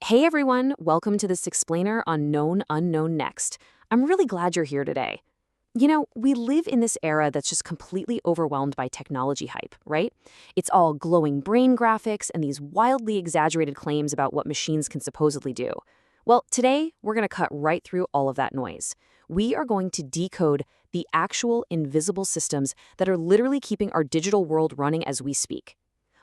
Hey everyone, welcome to this explainer on Known Unknown Next. I'm really glad you're here today. We live in this era that's just completely overwhelmed by technology hype, right? It's all glowing brain graphics and these wildly exaggerated claims about what machines can supposedly do. Well, today we're going to cut right through all of that noise. We are going to decode the actual invisible systems that are literally keeping our digital world running as we speak.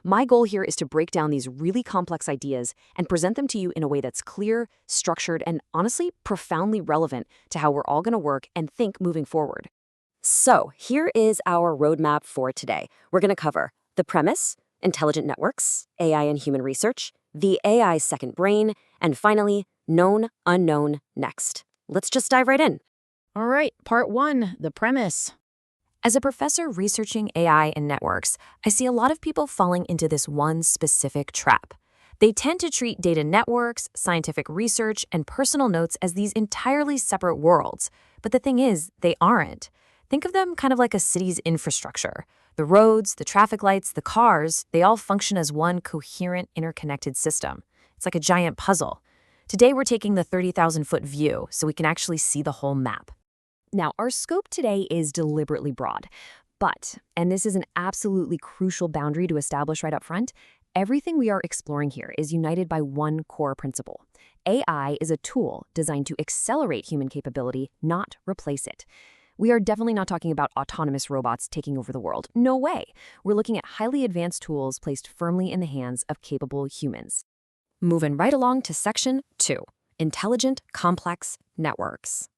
My goal here is to break down these really complex ideas and present them to you in a way that's clear, structured, and honestly, profoundly relevant to how we're all going to work and think moving forward. So, here is our roadmap for today. We're going to cover the premise, intelligent networks, AI and human research, the AI second brain, and finally, known unknown next. Let's just dive right in. All right, part one, the premise. As a professor researching AI and networks, I see a lot of people falling into this one specific trap. They tend to treat data networks, scientific research, and personal notes as these entirely separate worlds. But the thing is, they aren't. Think of them kind of like a city's infrastructure. The roads, the traffic lights, the cars, they all function as one coherent, interconnected system. It's like a giant puzzle. Today, we're taking the 30,000-foot view so we can actually see the whole map. Now, our scope today is deliberately broad, but, and this is an absolutely crucial boundary to establish right up front, everything we are exploring here is united by one core principle. AI is a tool designed to accelerate human capability, not replace it. We are definitely not talking about autonomous robots taking over the world. No way. We're looking at highly advanced tools placed firmly in the hands of capable humans. Moving right along to section 2, intelligent, complex networks.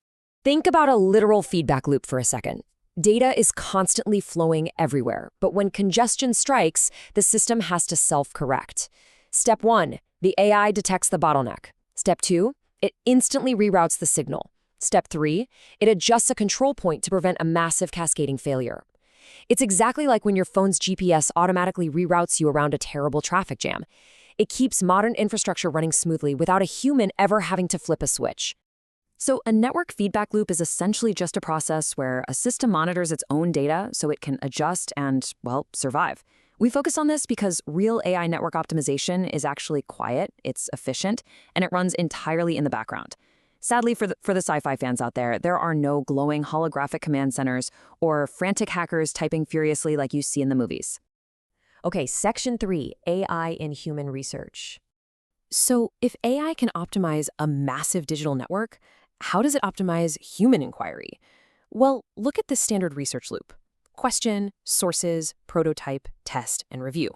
Think about a literal feedback loop for a second. Data is constantly flowing everywhere, but when congestion strikes, the system has to self-correct. Step 1, the AI detects the bottleneck. Step 2, it instantly reroutes the signal. Step 3, it adjusts a control point to prevent a massive cascading failure. It's exactly like when your phone's GPS automatically reroutes you around a terrible traffic jam. It keeps modern infrastructure running smoothly without a human ever having to flip a switch. So a network feedback loop is essentially just a process where a system monitors its own data so it can adjust and, well, survive. We focus on this because real AI network optimization is actually quiet, it's efficient, and it runs entirely in the background. Sadly, for the sci-fi fans out there are no glowing holographic command centers or frantic hackers typing furiously like you see in the movies. Okay, section 3, AI in human research. So if AI can optimize a massive digital network, how does it optimize human inquiry? Well, look at this standard research loop. Question, sources, prototype, test, and review.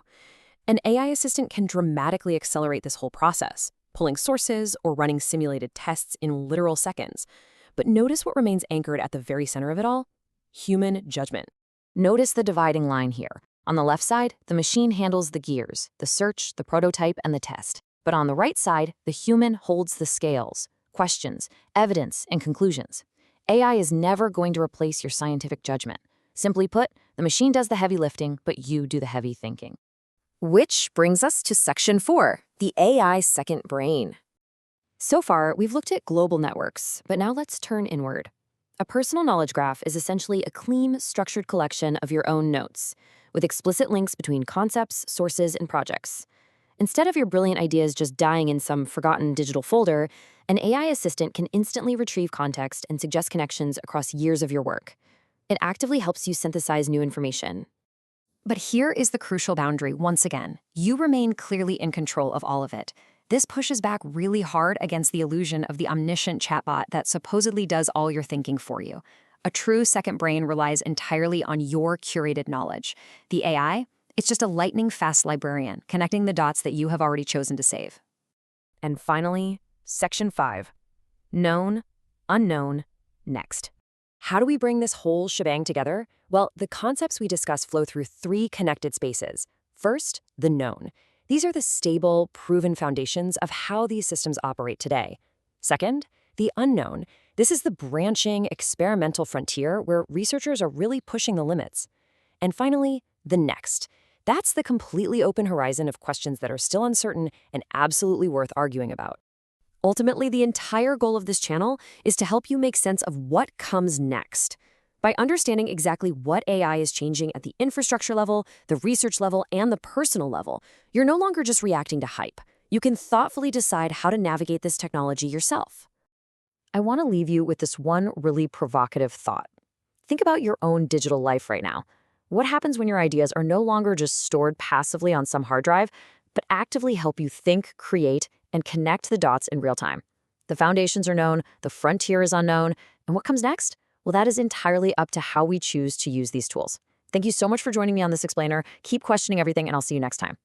An AI assistant can dramatically accelerate this whole process, pulling sources or running simulated tests in literal seconds. But notice what remains anchored at the very center of it all? Human judgment. Notice the dividing line here. On the left side, the machine handles the gears, the search, the prototype, and the test. But on the right side, the human holds the scales, questions, evidence, and conclusions. AI is never going to replace your scientific judgment. Simply put, the machine does the heavy lifting, but you do the heavy thinking. Which brings us to section 4, the AI second brain. So far, we've looked at global networks, but now let's turn inward. A personal knowledge graph is essentially a clean, structured collection of your own notes, with explicit links between concepts, sources, and projects. Instead of your brilliant ideas just dying in some forgotten digital folder, an AI assistant can instantly retrieve context and suggest connections across years of your work. It actively helps you synthesize new information. But here is the crucial boundary once again. You remain clearly in control of all of it. This pushes back really hard against the illusion of the omniscient chatbot that supposedly does all your thinking for you. A true second brain relies entirely on your curated knowledge. The AI? It's just a lightning-fast librarian, connecting the dots that you have already chosen to save. And finally, section 5. Known, unknown, next. How do we bring this whole shebang together? Well, the concepts we discuss flow through 3 connected spaces. First, the known. These are the stable, proven foundations of how these systems operate today. Second, the unknown. This is the branching, experimental frontier where researchers are really pushing the limits. And finally, the next. That's the completely open horizon of questions that are still uncertain and absolutely worth arguing about. Ultimately, the entire goal of this channel is to help you make sense of what comes next. By understanding exactly what AI is changing at the infrastructure level, the research level, and the personal level, you're no longer just reacting to hype. You can thoughtfully decide how to navigate this technology yourself. I want to leave you with this one really provocative thought. Think about your own digital life right now. What happens when your ideas are no longer just stored passively on some hard drive, but actively help you think, create, and connect the dots in real time? The foundations are known, the frontier is unknown, and what comes next? Well, that is entirely up to how we choose to use these tools. Thank you so much for joining me on this explainer. Keep questioning everything, and I'll see you next time.